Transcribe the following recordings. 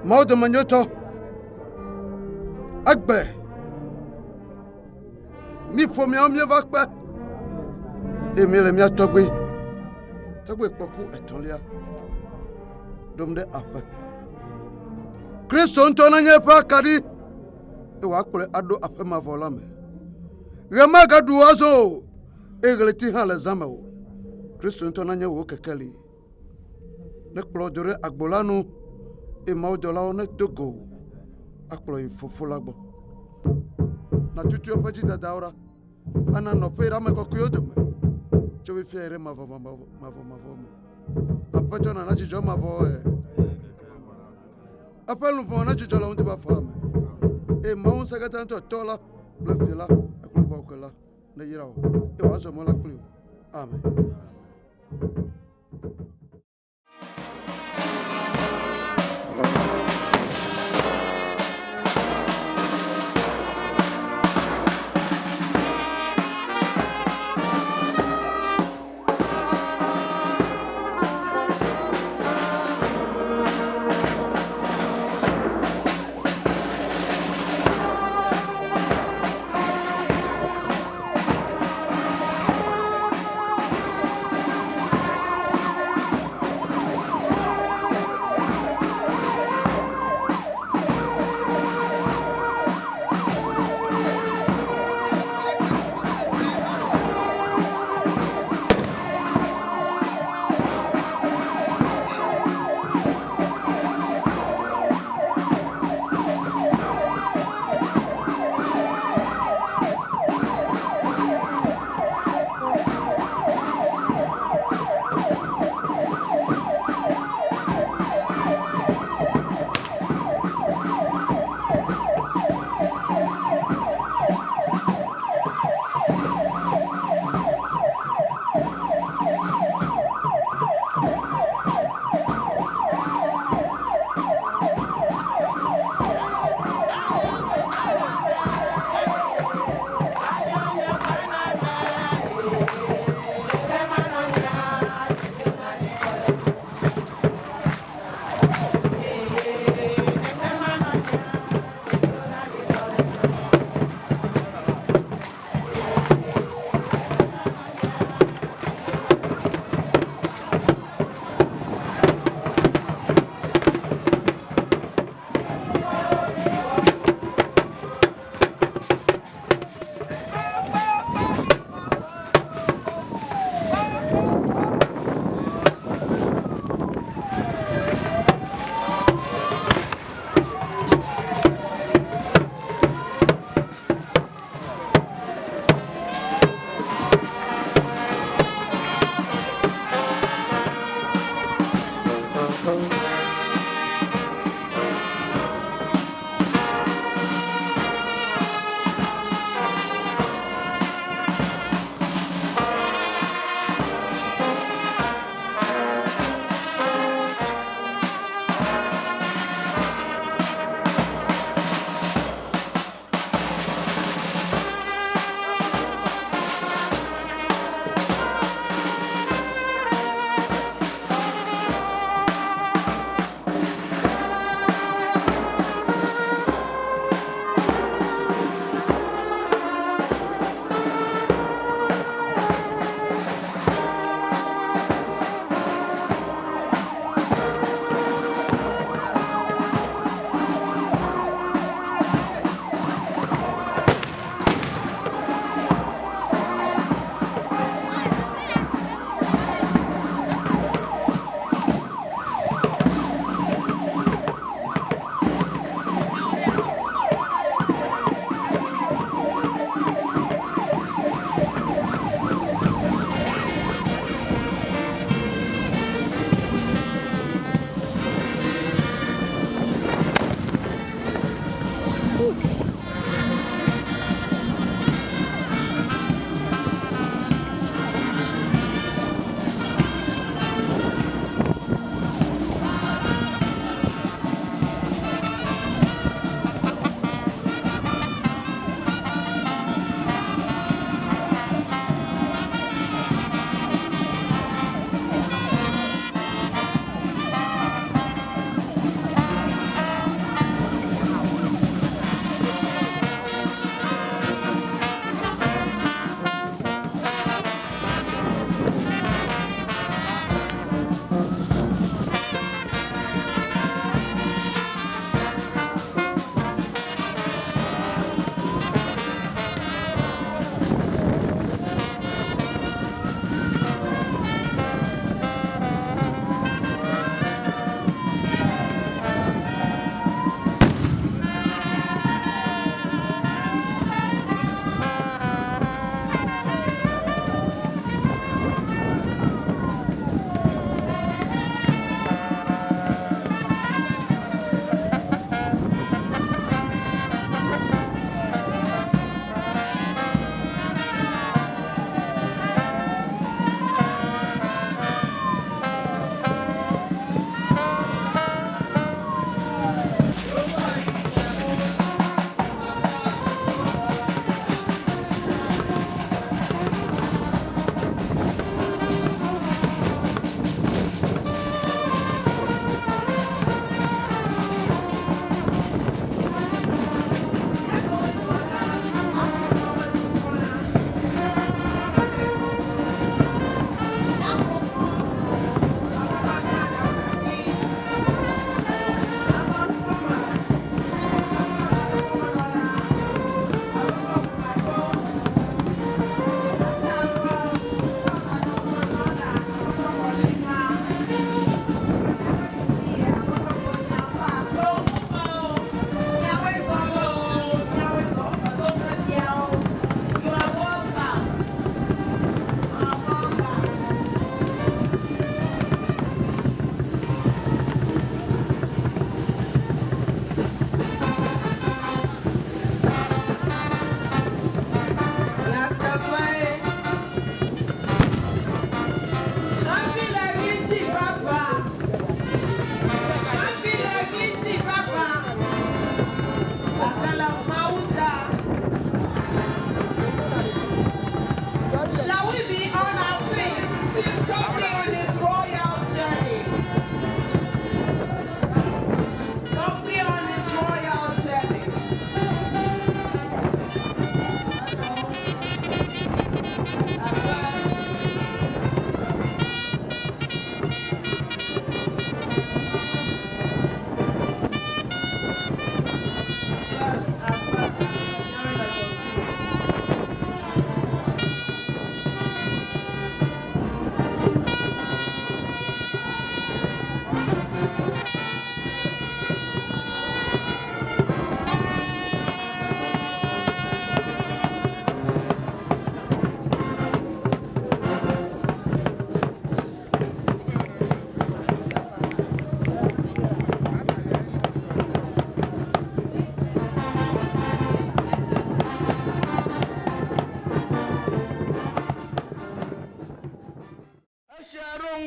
Maude Magnoto Agbe Mi for me on your back. Emile Mia Togbi Kporku III. Domde Ape. Christo Ntonanye Pa Kadi. Alakple ado Ape ma volame. Remaga duazo. Egleti han les ameo. Christo Ntonanye wo kekeli. Ne kplodore agbolanu. E maudola one togo. Akplo ifofolagbo. Na tutu opeji daura. Ana no pera me kokuyodome. Chowi fiere mavo. Apeto na chijo mavo Apelu po na chijo la unti ba fame. E maun sagatanto tola blefila aklo bokola na yirawo. E waso mo la klu. Amen.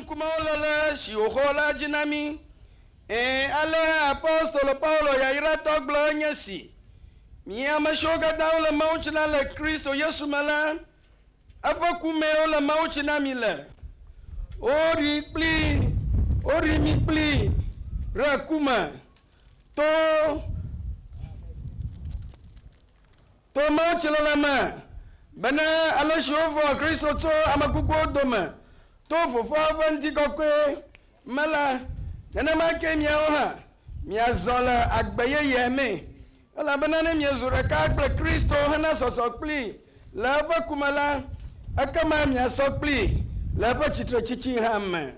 nukumaolele si ohola jinami ale apostole Paulo ya ira togble nyesi miama shoga daule mauchina le Kristo Yesu mala afa kumeo le mauchina mile ori mi pli rakuma to mauchila lama bana ala shofo Kristo to amakuko doma to fofo avanti kokwe mala nana make miaha miazola agbaye yeme ala banane miazura ka Kristo hana sosokpli la ba kumala akama miasokpli la ba chitro chichi ham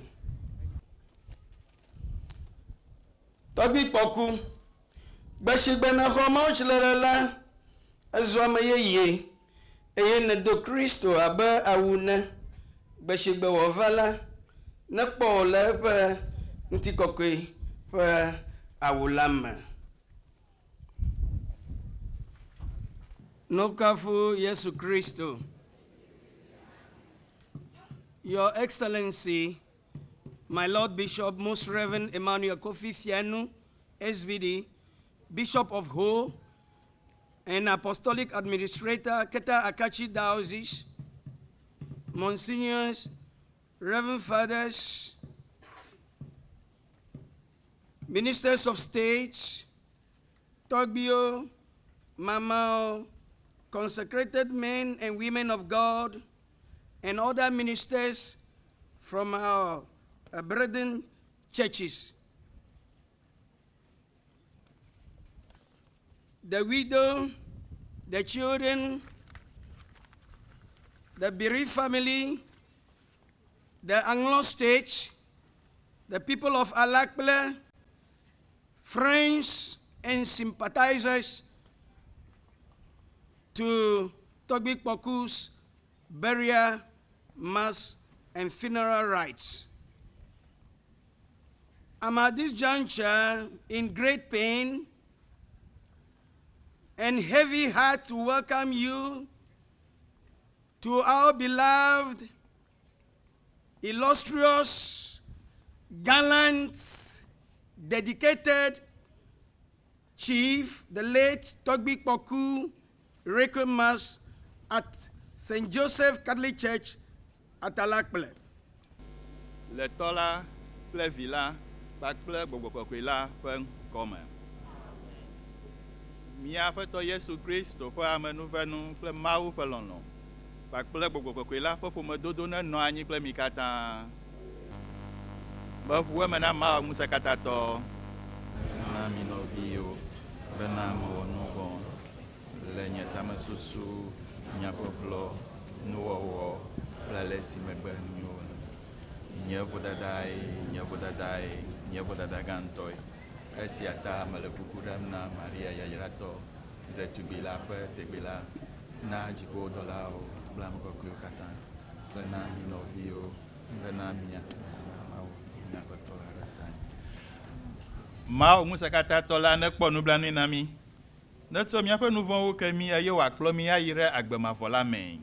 Togbi Kporku bashibena homo chlerala azwama ye eye ne do Kristo aba awuna bashigbe wovala na pole pa nti kokwe pa awulama Nokafu Yesu Kristo. Your Excellency, my Lord Bishop, Most Reverend Emmanuel Kofi Fianu, SVD, Bishop of Ho, and Apostolic Administrator Keta Akachi Diocese, Monsignors, Reverend Fathers, Ministers of State, Togbio, Mamao, consecrated men and women of God, and other ministers from our brethren churches. The widow, the children, the bereaved family, the Anlo state, the people of Alakple, friends and sympathizers to Togbi Kporku's burial, mass, and funeral rites. I'm at this juncture in great pain and heavy heart to welcome you to our beloved, illustrious, gallant, dedicated chief, the late Togbi Kporku Requiem Mass at St. Joseph Catholic Church at Alakple. Le tola ple vila kpakple gbogbokɔkɔe ƒe kɔme. Míaƒetɔ Yesu Kristo ƒe amenuvenu kple Mawu ƒe lɔlɔ̃ kpakple gbogbokɔkɔe ƒe ƒomedodo nenɔ anyi kple mi katã. Meʋu eme na Mawu Ŋusẽkatãtɔ. Na mi nɔviwo bena mewɔ nu vɔ̃ le nye tamesusu, nyaƒeƒlɔ, nuwɔwɔ kple ale si megbe nyo. Nye vodada gãtɔe. Esia ta mele kuku ɖem na Maria yayratɔ, ɖetugbi la ƒe tegbe la, na dziƒodɔlawo kple ame kɔkɔewo katã, kple na mi nɔviwo, bena miaƒe tɔ la ɖe ta. Mawu Ŋusẽkatãtɔ la nekpɔ nublanui na mi. Netso míaƒe nu vɔ̃wo ke mi eye wòakplɔ mi ayi ɖe agbemavɔ la me.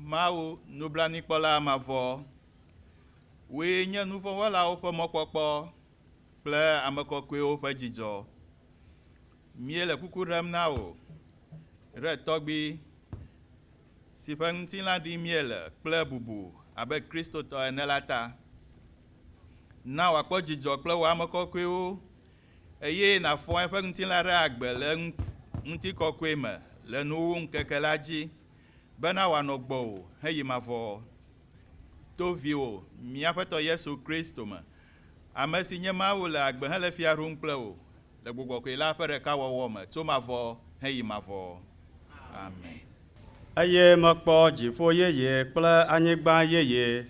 Mawu nublanuikpɔla mavɔ. Woe nye nuvɔ̃wɔlawo ƒe mɔkpɔkpɔ kple ame kɔkɔewo ƒe dzidzɔ. Míele kuku ɖem na wò ɖe tɔgbi si ƒe ŋutilã ɖi míele kple bubu abe kristotɔ ene la ta. Na wòakpɔ dzidzɔ kple wò ame kɔkɔewo eye nàfɔ eƒe ŋutilã ɖe agbe le ŋutikɔkɔe me le nuwuwu ŋkeke la dzi bena wòanɔ gbɔwò heyi mavɔ. To viwò míaƒetɔ Yesu Kristo me, ame si nye Mawu le agbe hele fia ɖum kple wò le gbogbɔkɔe la ƒe ɖekawɔwɔ me tso mavɔ heyi mavɔ. Amen. Eye mekpɔ dziƒo yeye kple anyigba yeye,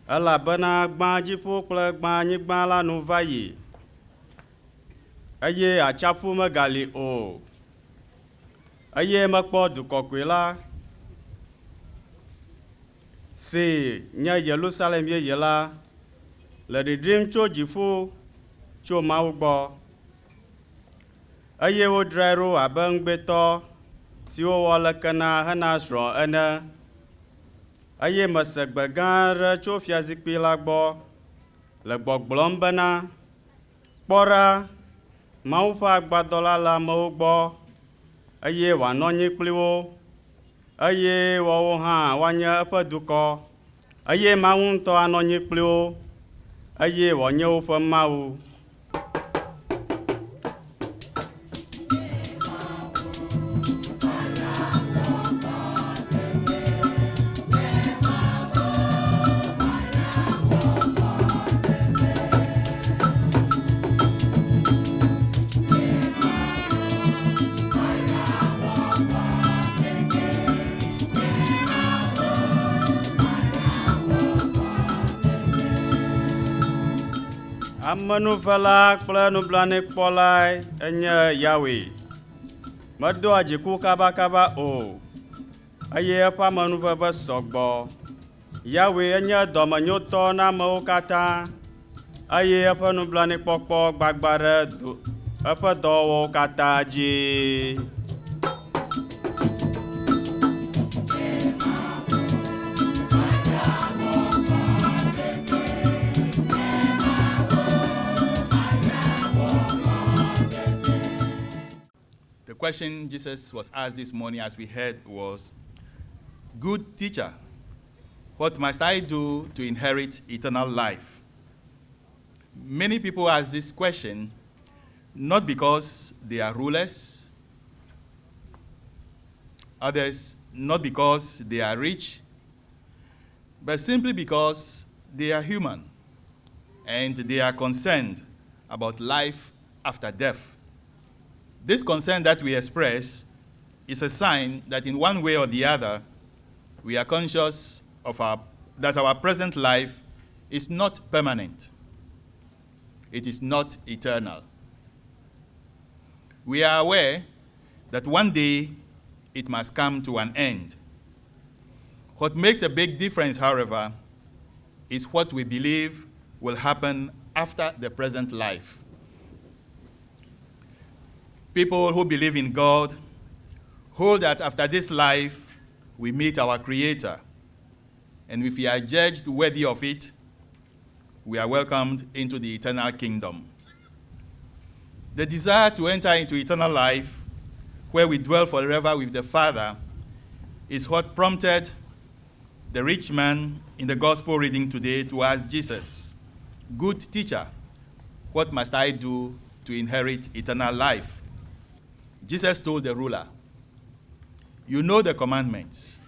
elabena gbã dziƒo kple gbã anyigba la nu va yi, eye atsaƒu megali o. eye mekpɔ dukɔkoe la si nye Yerusalem yeye la le ɖiɖim tso dziƒo tso Mawu gbɔ eye wodzrae ɖo abe ŋugbetɔ siwo wɔ leke na hena srɔ̃ ene eye mese gbe gã aɖe tso fiazikpui la gbɔ le gbɔgblɔm bena kpɔ ɖa Mawu ƒe agbadɔ la le amewo gbɔ eye wòanɔ anyi kpli wo eye woawo hã woanye eƒe dukɔ eye Mawu ŋutɔ anɔ anyi kpli wo eye wòanye woƒe Mawu. Amenuvela kple nublanuikpɔlae enye Yahweh. Medoa dziku kabakaba o, eye eƒe amenuveve sɔgbɔ. Yahweh enye dɔmenyotɔ na amewo katã, eye eƒe nublanuikpɔkpɔ gbagba ɖe eƒe dɔwɔwɔwo katã dzi. The question Jesus was asked this morning, as we heard, was, "Good teacher, what must I do to inherit eternal life?" Many people ask this question not because they are rulers, others not because they are rich, but simply because they are human and they are concerned about life after death. This concern that we express is a sign that in one way or the other, we are conscious of that our present life is not permanent. It is not eternal. We are aware that one day it must come to an end. What makes a big difference, however, is what we believe will happen after the present life. People who believe in God hold that after this life, we meet our Creator. And if we are judged worthy of it, we are welcomed into the eternal kingdom. The desire to enter into eternal life, where we dwell forever with the Father, is what prompted the rich man in the gospel reading today to ask Jesus, "Good teacher, what must I do to inherit eternal life?" Jesus told the ruler, "You know the commandments.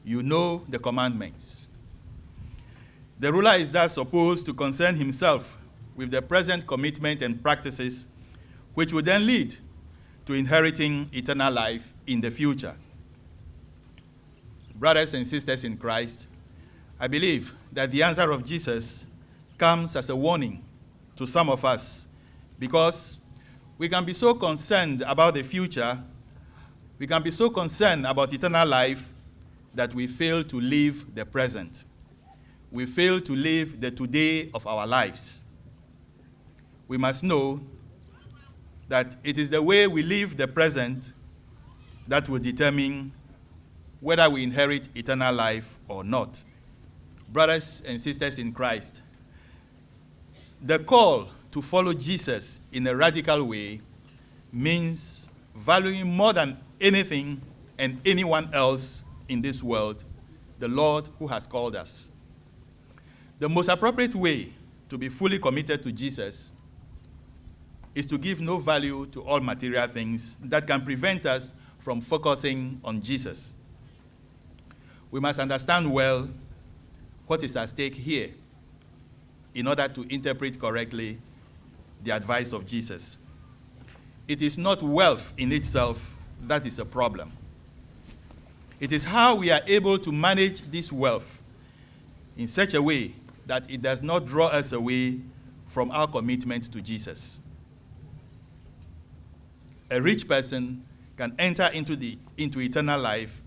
You know the commandments." The ruler is thus supposed to concern himself with the present commitment and practices which would then lead to inheriting eternal life in the future. Brothers and sisters in Christ, I believe that the answer of Jesus comes as a warning to some of us, because we can be so concerned about the future, we can be so concerned about eternal life that we fail to live the present. We fail to live the today of our lives. We must know that it is the way we live the present that will determine whether we inherit eternal life or not. Brothers and sisters in Christ, the call to follow Jesus in a radical way means valuing more than anything and anyone else in this world the Lord who has called us. The most appropriate way to be fully committed to Jesus is to give no value to all material things that can prevent us from focusing on Jesus. We must understand well what is at stake here in order to interpret correctly the advice of Jesus. It is not wealth in itself that is a problem. It is how we are able to manage this wealth in such a way that it does not draw us away from our commitment to Jesus. A rich person can enter into eternal life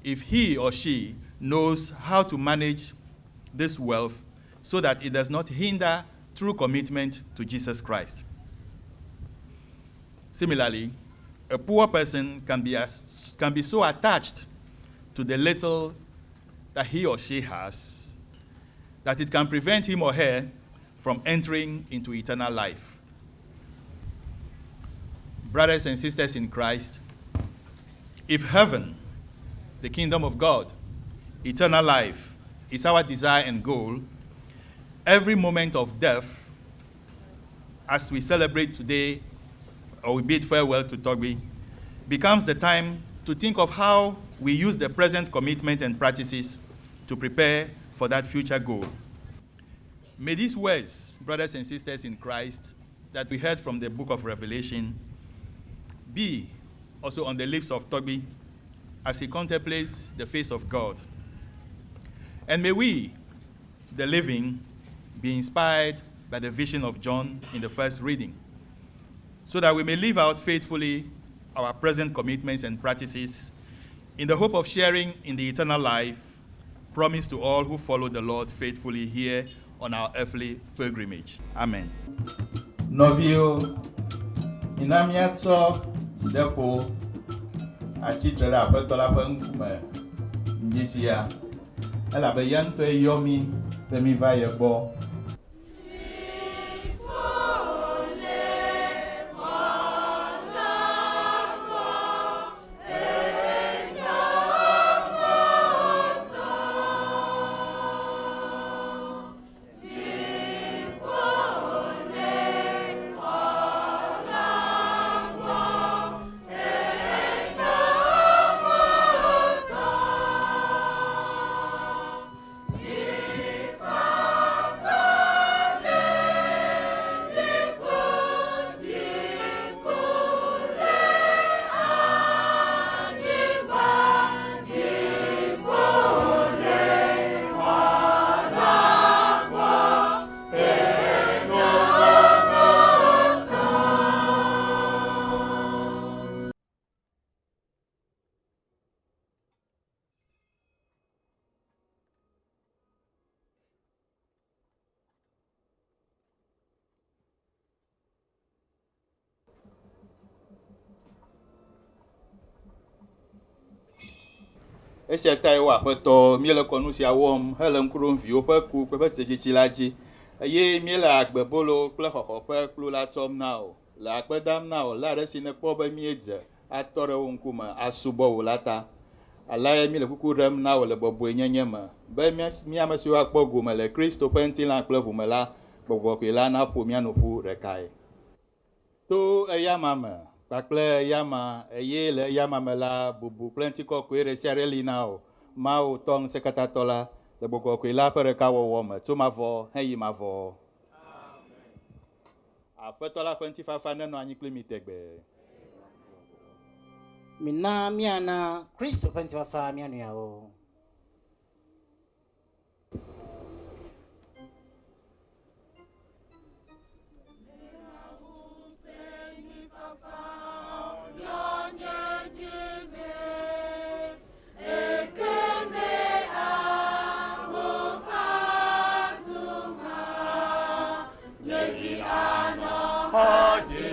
if he or she knows how to manage this wealth so that it does not hinder true commitment to Jesus Christ. Similarly, a poor person can be so attached to the little that he or she has that it can prevent him or her from entering into eternal life. Brothers and sisters in Christ, if heaven, the kingdom of God, eternal life is our desire and goal, every moment of death, as we celebrate today, or we bid farewell to Togbi, becomes the time to think of how we use the present commitment and practices to prepare for that future goal. May these words, brothers and sisters in Christ, that we heard from the book of Revelation, be also on the lips of Togbi as he contemplates the face of God. And may we, the living, be inspired by the vision of John in the first reading, so that we may live out faithfully our present commitments and practices in the hope of sharing in the eternal life promised to all who follow the Lord faithfully here on our earthly pilgrimage. Amen. Novio, inamiato depo achitrera apetola penkume ndisia ela be yanto yomi be mi va yebo. Esia ta wo aƒetɔ míele kɔnu sia wɔm hele ŋkuɖom viwo ƒe ku kple tsetsitsi la dzi eye míele agbebolo kple xɔxɔ ƒe kplu la tsɔm na wo le akpe dam na wo le aɖe si nekpɔ be míedze atɔ ɖe wo ŋkume asubɔ wo la ta alae míele kuku ɖem na wo le bɔbɔenyenye me be mí ame siwo akpɔ gome le Kristo ƒe ŋutilã kple ʋume la gbɔgbɔ kɔe la naƒo mía nu ƒu ɖekae to eyama me kpakple eyama eye le eyama me la bubu kple ŋutikɔkɔe ɖe sia ɖe li na wo Mawu tɔ ŋusẽkatãtɔ la le gbɔgbɔ kɔe la ƒe ɖeka wɔwɔ me tso mavɔ heyi mavɔ. Aƒetɔ la ƒe ŋutifafa nenɔ anyi kpli mi tegbe. Mina miana Kristo ƒe ŋutifafa mia nɔewo. Haji